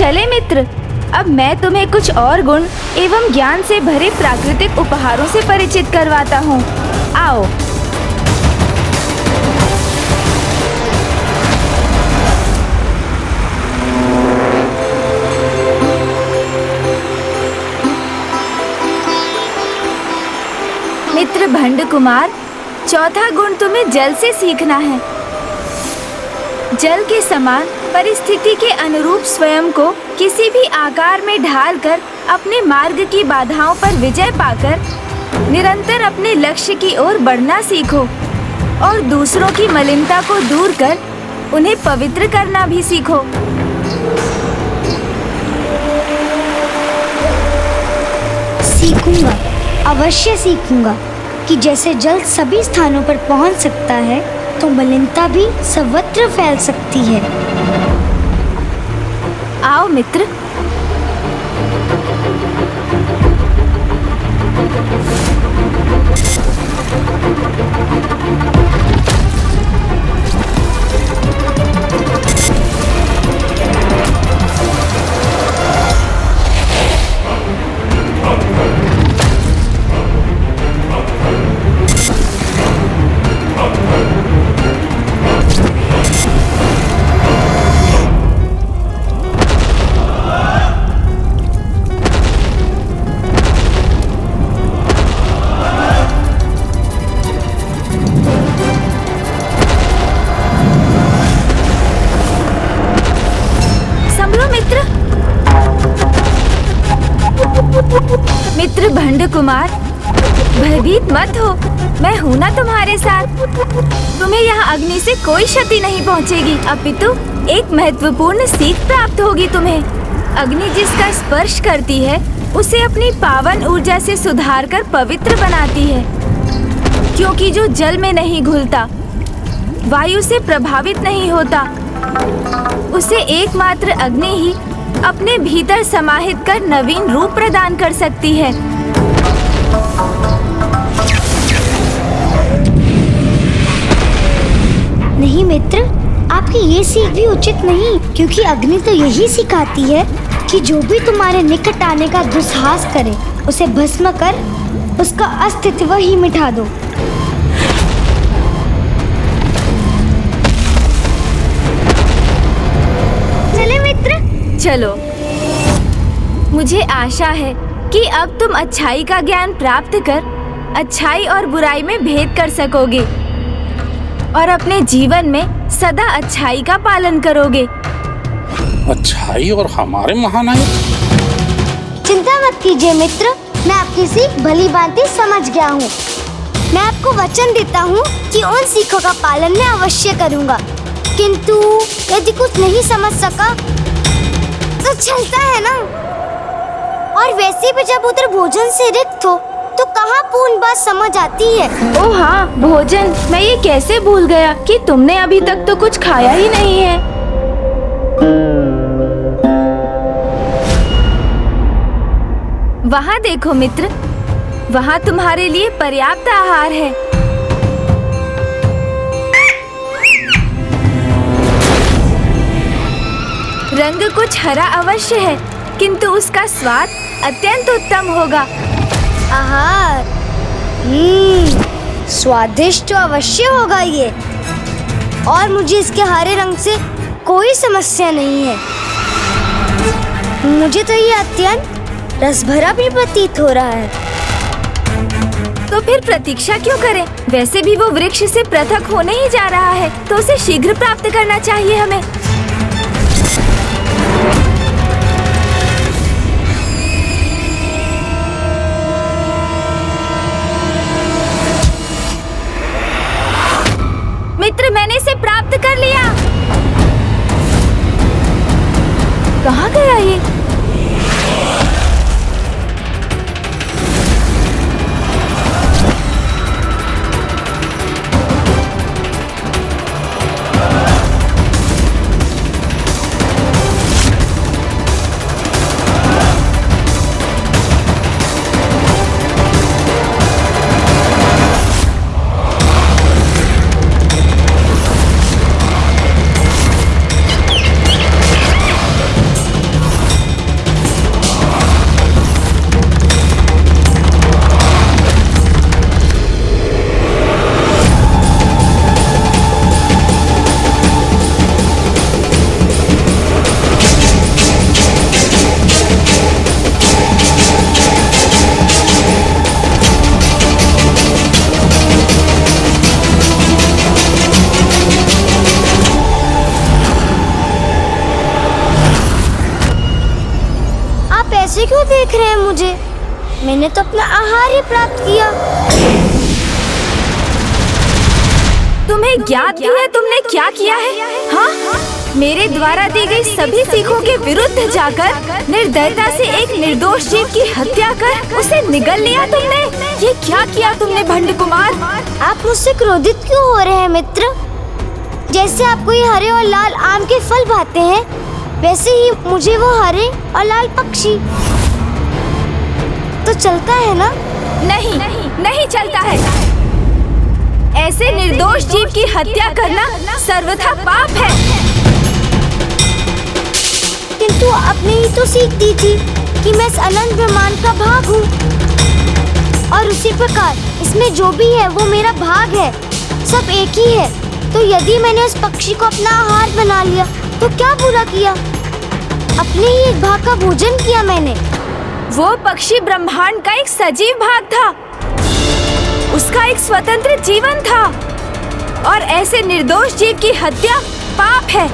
चले मित्र, अब मैं तुम्हें कुछ और गुण एवं ज्ञान से भरे प्राकृतिक उपहारों से परिचित करवाता हूँ। आओ। मित्र भंड कुमार, चौथा गुण तुम्हें जल से सीखना है। जल के समान परिस्थिति के अनुरूप स्वयं को किसी भी आकार में ढालकर अपने मार्ग की बाधाओं पर विजय पाकर निरंतर अपने लक्ष्य की ओर बढ़ना सीखो और दूसरों की मलिनता को दूर कर उन्हें पवित्र करना भी सीखो। सीखूंगा, अवश्य सीखूंगा कि जैसे जल सभी स्थानों पर पहुंच सकता है तो मलिनता भी सर्वत्र फैल सकती है। आओ मित्र। मित्र भंड कुमार, भयभीत मत हो, मैं हूँ ना तुम्हारे साथ। तुम्हें यहाँ अग्नि से कोई क्षति नहीं पहुँचेगी, अपितु एक महत्वपूर्ण सीख प्राप्त होगी तुम्हें। अग्नि जिसका स्पर्श करती है उसे अपनी पावन ऊर्जा से सुधार कर पवित्र बनाती है, क्योंकि जो जल में नहीं घुलता, वायु से प्रभावित नहीं होता, उसे एकमात्र अग्नि ही अपने भीतर समाहित कर नवीन रूप प्रदान कर सकती है। नहीं मित्र, आपकी ये सीख भी उचित नहीं, क्योंकि अग्नि तो यही सिखाती है कि जो भी तुम्हारे निकट आने का दुस्साहस करे उसे भस्म कर उसका अस्तित्व ही मिटा दो। चले मित्र। चलो। मुझे आशा है कि अब तुम अच्छाई का ज्ञान प्राप्त कर अच्छाई और बुराई में भेद कर सकोगे और अपने जीवन में सदा अच्छाई का पालन करोगे। अच्छाई और हमारे महानायक? चिंता मत कीजिए मित्र, मैं आपकी सीख भली भांति समझ गया हूँ। मैं आपको वचन देता हूँ कि उन सीखों का पालन मैं अवश्य करूँगा, किंतु यदि कुछ नहीं समझ सका तो चलता है ना। और वैसे भी जब उधर भोजन से रिक्त हो तो कहाँ पूर्ण बात समझ आती है। ओह हाँ, भोजन, मैं ये कैसे भूल गया कि तुमने अभी तक तो कुछ खाया ही नहीं है। वहाँ देखो मित्र, वहाँ तुम्हारे लिए पर्याप्त आहार है। रंग कुछ हरा अवश्य है, किंतु उसका स्वाद अत्यंत उत्तम होगा। आहार, स्वादिष्ट तो अवश्य होगा ये, और मुझे इसके हरे रंग से कोई समस्या नहीं है। मुझे तो ये अत्यंत रसभरा भी प्रतीत हो रहा है। तो फिर प्रतीक्षा क्यों करें? वैसे भी वो वृक्ष से पृथक होने ही जा रहा है, तो उसे शीघ्र प्राप्त करना चाहिए हमें। मित्र, मैंने इसे प्राप्त कर लिया। कहाँ गया ये? मैंने तो अपना आहार ही प्राप्त किया। तुम्हें ज्ञात भी है तुमने क्या किया है? हाँ, मेरे द्वारा दी गई सभी सीखों के विरुद्ध जाकर निर्दयता से एक निर्दोष जीव की हत्या कर उसे निगल लिया तुमने। ये क्या किया तुमने भंड कुमार? आप मुझसे क्रोधित क्यों हो रहे हैं मित्र? जैसे आपको ये हरे और लाल आम के फल भाते हैं, वैसे ही मुझे वो हरे और लाल पक्षी तो चलता है ना? नहीं, नहीं चलता है। ऐसे निर्दोष जीव की हत्या करना सर्वथा पाप है। किंतु आपने ही तो सीख दी थी कि मैं इस अनंत ब्रह्मांड का भाग हूँ, और उसी प्रकार इसमें जो भी है वो मेरा भाग है, सब एक ही है। तो यदि मैंने उस पक्षी को अपना आहार बना लिया तो क्या बुरा किया? अपने ही एक भाग का भोजन किया मैंने। वो पक्षी ब्रह्मांड का एक सजीव भाग था, उसका एक स्वतंत्र जीवन था, और ऐसे निर्दोष जीव की हत्या पाप है।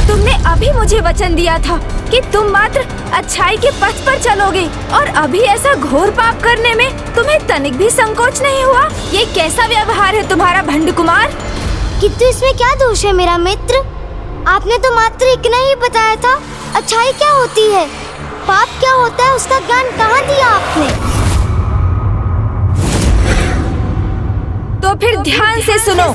तुमने अभी मुझे वचन दिया था कि तुम मात्र अच्छाई के पथ पर चलोगे, और अभी ऐसा घोर पाप करने में तुम्हें तनिक भी संकोच नहीं हुआ। ये कैसा व्यवहार है तुम्हारा भंड कुमार? किंतु इसमें क्या दोष है मेरा मित्र? आपने तो मात्र इतना ही बताया था अच्छाई क्या होती है, पाप क्या होता है, उसका ज्ञान कहाँ दिया आपने? तो फिर ध्यान से सुनो,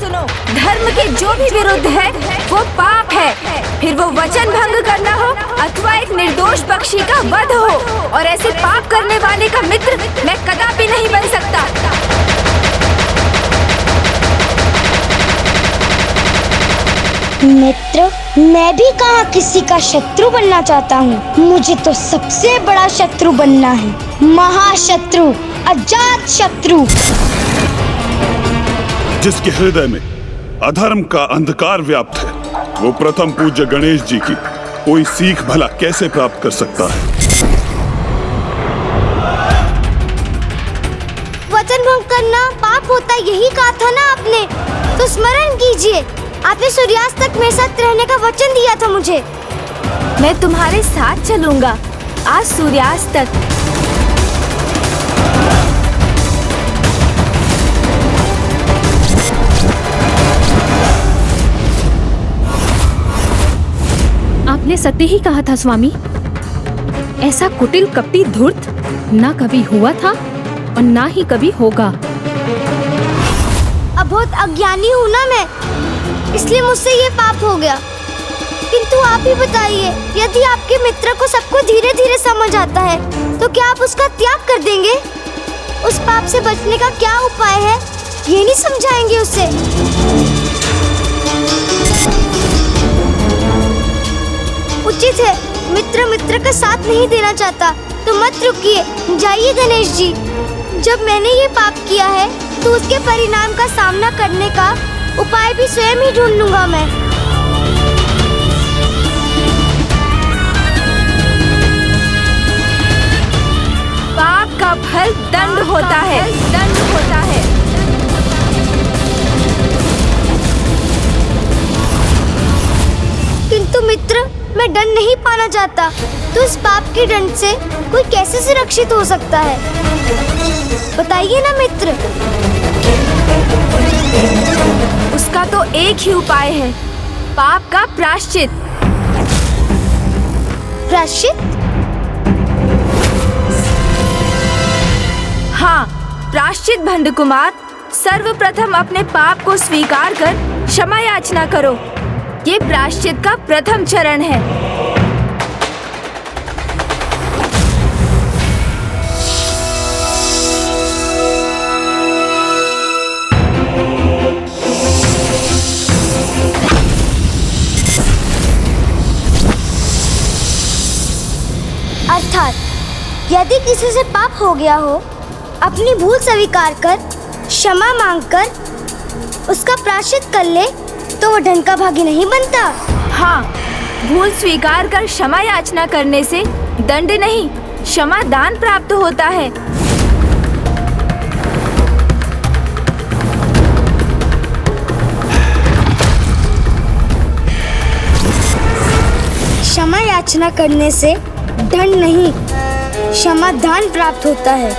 धर्म के जो भी विरुद्ध है वो पाप है, फिर वो वचन भंग करना हो अथवा एक निर्दोष पक्षी का वध हो, और ऐसे पाप करने वाले का मित्र मैं कदापि नहीं बन सकता। मित्र, मैं भी कहाँ किसी का शत्रु बनना चाहता हूँ। मुझे तो सबसे बड़ा शत्रु बनना है, महाशत्रु, अजात शत्रु। जिसके हृदय में अधर्म का अंधकार व्याप्त है, वो प्रथम पूज्य गणेश जी की कोई सीख भला कैसे प्राप्त कर सकता है? वचन भंग करना पाप होता, यही कहा था ना आपने? तो स्मरण कीजिए, आपने सूर्यास्त तक मेरे साथ रहने का वचन दिया था मुझे। मैं तुम्हारे साथ चलूंगा आज सूर्यास्त तक। आपने सत्य ही कहा था स्वामी। ऐसा कुटिल कपटी धूर्त ना कभी हुआ था और ना ही कभी होगा। अब बहुत अज्ञानी हूँ ना मैं, इसलिए मुझसे ये पाप हो गया। किंतु आप ही बताइए, यदि आपके मित्र को सबको धीरे धीरे समझ आता है तो क्या आप उसका त्याग कर देंगे? उस पाप से बचने का क्या उपाय है, ये नहीं समझाएंगे उसे? उचित है, मित्र मित्र का साथ नहीं देना चाहता तो मत रुकिए, जाइए गणेश जी। जब मैंने ये पाप किया है तो उसके परिणाम का सामना करने का उपाय भी स्वयं ही ढूंढ लूंगा मैं। पाप का फल दंड होता है, दंड होता है। किंतु मित्र, मैं दंड नहीं पाना चाहता, तो इस पाप के दंड से कोई कैसे सुरक्षित हो सकता है? बताइए ना मित्र। उसका तो एक ही उपाय है, पाप का प्रायश्चित। प्रायश्चित? हाँ, प्रायश्चित भंड कुमार। सर्वप्रथम अपने पाप को स्वीकार कर क्षमा याचना करो। ये प्रायश्चित का प्रथम चरण है। अर्थात यदि किसी से पाप हो गया हो, अपनी भूल स्वीकार कर क्षमा मांगकर उसका प्रायश्चित कर ले तो वो दंड का भागी नहीं बनता। हाँ, भूल स्वीकार कर क्षमा याचना करने से दंड नहीं, क्षमा दान प्राप्त होता है। क्षमा याचना करने से दंड नहीं, समाधान प्राप्त होता है।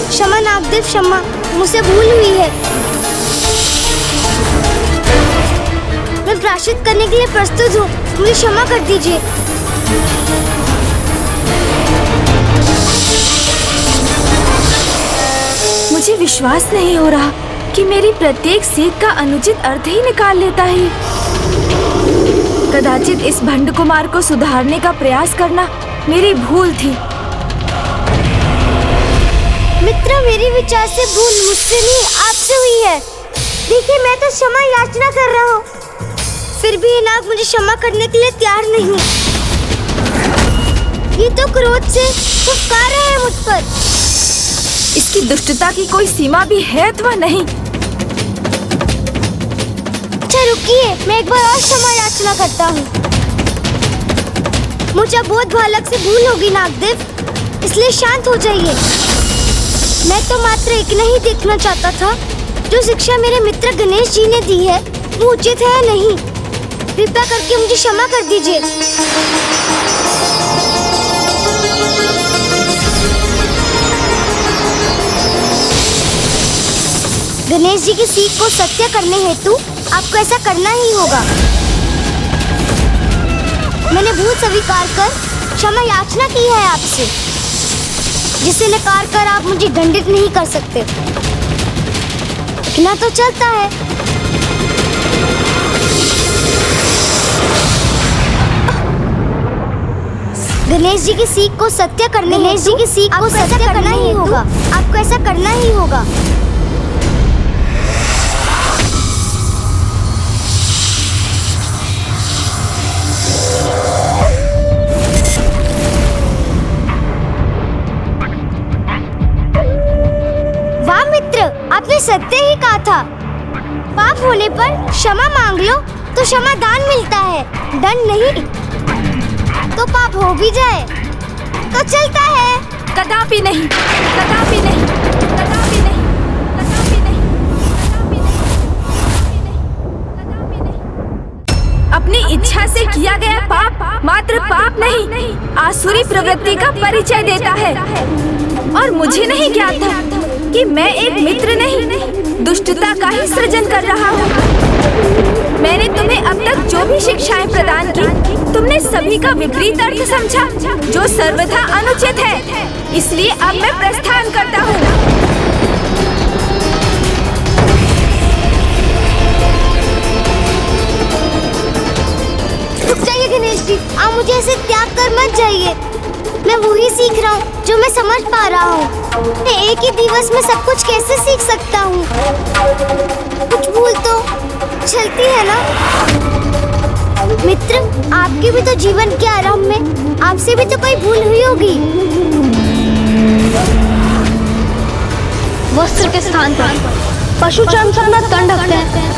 क्षमा नागदेव, क्षमा, मुझसे भूल हुई है। मैं प्रायश्चित करने के लिए प्रस्तुत हूँ, मुझे क्षमा कर दीजिए। मुझे विश्वास नहीं हो रहा कि मेरी प्रत्येक सीख का अनुचित अर्थ ही निकाल लेता है। कदाचित इस भंड कुमार को सुधारने का प्रयास करना मेरी भूल थी। मित्र, मेरी विचार से भूल मुझसे नहीं, आपसे हुई है। देखिए, मैं तो क्षमा याचना कर रहा हूँ, फिर भी ये नाग मुझे क्षमा करने के लिए तैयार नहीं। ये तो क्रोध से फुफकार रहे हैं मुझ पर। इसकी दुष्टता की कोई सीमा भी है अथवा नहीं। अच्छा रुकिए, मैं एक बार और क्षमा याचना करता हूँ। मुझे बहुत बालक से भूल होगी नागदेव, इसलिए शांत हो जाइए। मैं तो मात्र एक नहीं देखना चाहता था, जो शिक्षा मेरे मित्र गणेश जी ने दी है वो उचित है या नहीं। कृपया करके मुझे क्षमा कर दीजिए। गणेश जी की सीख को सत्य करने हेतु आपको ऐसा करना ही होगा। मैंने भूल स्वीकार कर क्षमा याचना की है आपसे, जिसे नकार कर आप मुझे दंडित नहीं कर सकते। इतना तो चलता है। गणेश जी की सीख को सत्य करने गणेश जी की सीख को सत्य करना ही होगा। आपको ऐसा करना ही होगा। आपने सत्य ही कहा था। पाप होने पर क्षमा मांग लो तो क्षमादान मिलता है, दंड नहीं। तो पाप हो भी जाए तो चलता है। कदापि नहीं, कदापि नहीं, कदापि नहीं, कदापि नहीं, कदापि नहीं। अपनी इच्छा से किया गया पाप मात्र पाप नहीं, आसुरी प्रवृत्ति का परिचय देता है। और मुझे नहीं ज्ञात था कि मैं एक मित्र नहीं, दुष्टता का ही सृजन कर रहा हूँ। मैंने तुम्हें अब तक जो भी शिक्षाएं प्रदान की, तुमने सभी का विपरीत अर्थ समझा, जो सर्वथा अनुचित है। इसलिए अब मैं प्रस्थान करता हूँ। रुक जाइए गणेश जी, आप मुझे ऐसे त्याग कर मत जाइए। मैं वही सीख रहा हूँ जो मैं समझ पा रहा हूँ। मैं एक ही दिवस में सब कुछ कैसे सीख सकता हूँ? कुछ भूल तो चलती है ना। मित्र, आपके भी तो जीवन के आरंभ में आपसे भी तो कोई भूल हुई होगी। वस्त्र के स्थान पर पशु चर्म से अपना तन ढकते हैं।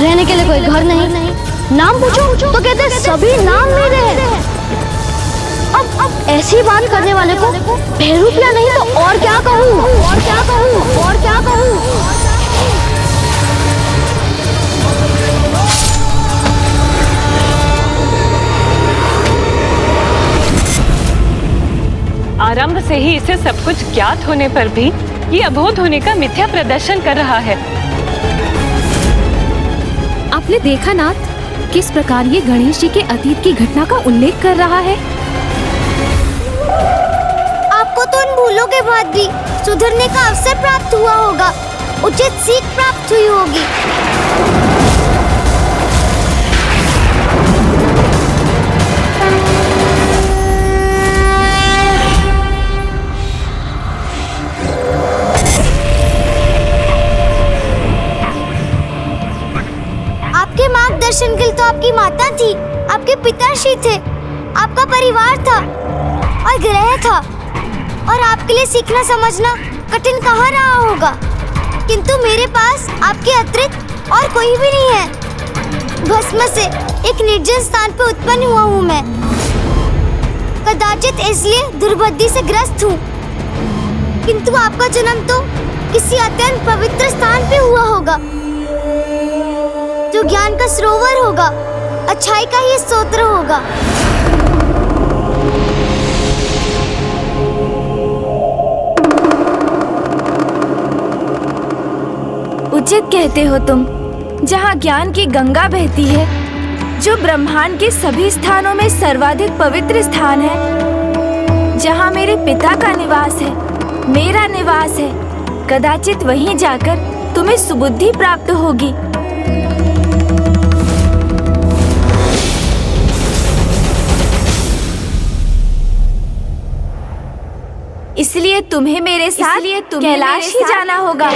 रहने के लिए कोई घर नहीं। नाम पूछो तो कहते हैं सभी नाम मेरे हैं। अब ऐसी बात करने वाले को बेरुपया नहीं तो और क्या कहूँ? और क्या कहूँ? और क्या कहूँ? आरंभ से ही इसे सब कुछ ज्ञात होने पर भी ये अबोध होने का मिथ्या प्रदर्शन कर रहा है। आपने देखा नाथ, किस प्रकार ये गणेश जी के अतीत की घटना का उल्लेख कर रहा है। आपको तो उन भूलों के बाद भी सुधरने का अवसर प्राप्त हुआ होगा, उचित सीख प्राप्त हुई होगी। अविनाशी थे, आपका परिवार था और ग्रह था, और आपके लिए सीखना समझना कठिन कहाँ रहा होगा। किंतु मेरे पास आपके अतिरिक्त और कोई भी नहीं है। भस्म से एक निर्जन स्थान पर उत्पन्न हुआ हूँ मैं। कदाचित इसलिए दुर्बुद्धि से ग्रस्त हूँ, किंतु आपका जन्म तो किसी अत्यंत पवित्र स्थान पे हुआ होगा, जो ज्ञान का सरोवर होगा, अच्छाई का ही स्तोत्र होगा। उचित कहते हो तुम। जहाँ ज्ञान की गंगा बहती है, जो ब्रह्मांड के सभी स्थानों में सर्वाधिक पवित्र स्थान है, जहाँ मेरे पिता का निवास है, मेरा निवास है, कदाचित वहीं जाकर तुम्हें सुबुद्धि प्राप्त होगी। इसलिए तुम्हें मेरे साथ कैलाश ही जाना होगा।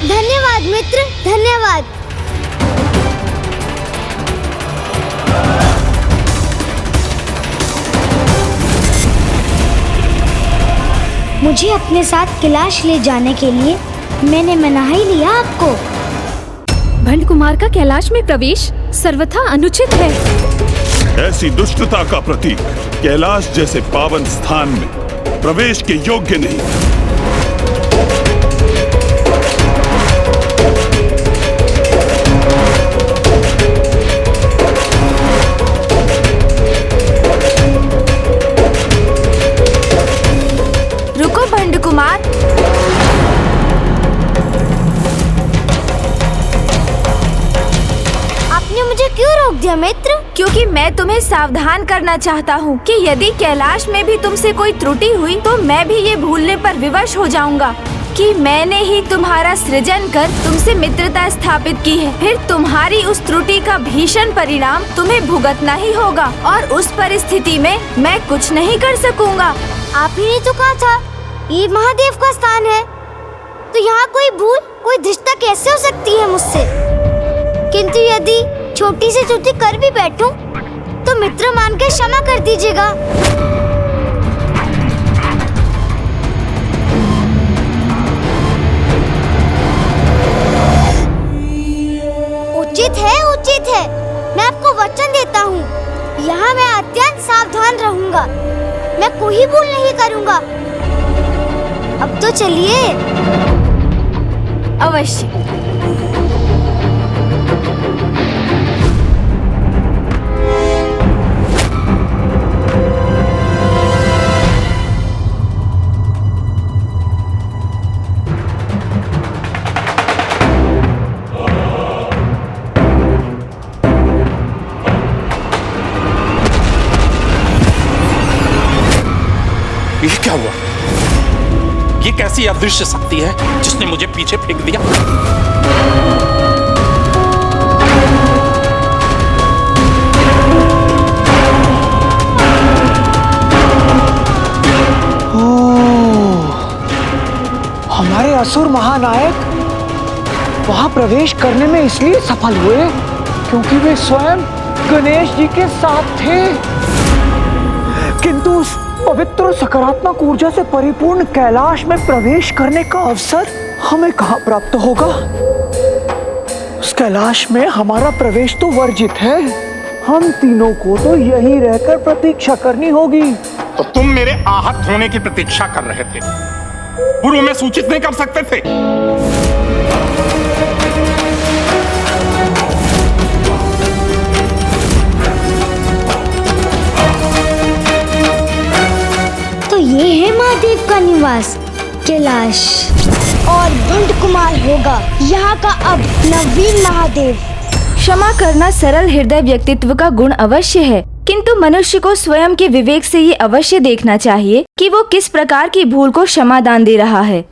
धन्यवाद मित्र, धन्यवाद। मुझे अपने साथ कैलाश ले जाने के लिए मैंने मना ही लिया आपको। भंड कुमार का कैलाश में प्रवेश सर्वथा अनुचित है। ऐसी दुष्टता का प्रतीक कैलाश जैसे पावन स्थान में प्रवेश के योग्य नहीं। रुको भंड कुमार, आपने मुझे क्यों रोक दिया मित्र? क्योंकि मैं तुम्हें सावधान करना चाहता हूँ कि यदि कैलाश में भी तुमसे कोई त्रुटि हुई तो मैं भी ये भूलने पर विवश हो जाऊंगा कि मैंने ही तुम्हारा सृजन कर तुमसे मित्रता स्थापित की है। फिर तुम्हारी उस त्रुटि का भीषण परिणाम तुम्हें भुगतना ही होगा, और उस परिस्थिति में मैं कुछ नहीं कर सकूंगा। आप ही ने तो कहा था ये महादेव का स्थान है, तो यहाँ कोई भूल, कोई धृष्टता कैसे हो सकती है मुझसे? किंतु यदि छोटी से त्रुटि कर भी बैठूं, तो मित्र मान के क्षमा कर दीजिएगा। उचित है, उचित है। मैं आपको वचन देता हूँ, यहाँ मैं अत्यंत सावधान रहूंगा। मैं कोई भूल नहीं करूंगा। अब तो चलिए। अवश्य। ये क्या हुआ? ये कैसी अदृश्य शक्ति है जिसने मुझे पीछे फेंक दिया? हमारे असुर महानायक वहां प्रवेश करने में इसलिए सफल हुए क्योंकि वे स्वयं गणेश जी के साथ थे। किंतु उस पवित्र सकारात्मक ऊर्जा से परिपूर्ण कैलाश में प्रवेश करने का अवसर हमें कहाँ प्राप्त होगा? उस कैलाश में हमारा प्रवेश तो वर्जित है। हम तीनों को तो यहीं रहकर प्रतीक्षा करनी होगी। तो तुम मेरे आहत होने की प्रतीक्षा कर रहे थे, पूर्व में सूचित नहीं कर सकते थे? तो ये है महादेव का निवास कैलाश, और भंड कुमार होगा यहाँ का अब नवीन महादेव। क्षमा करना सरल हृदय व्यक्तित्व का गुण अवश्य है, किंतु मनुष्य को स्वयं के विवेक से ये अवश्य देखना चाहिए कि वो किस प्रकार की भूल को क्षमा दान दे रहा है।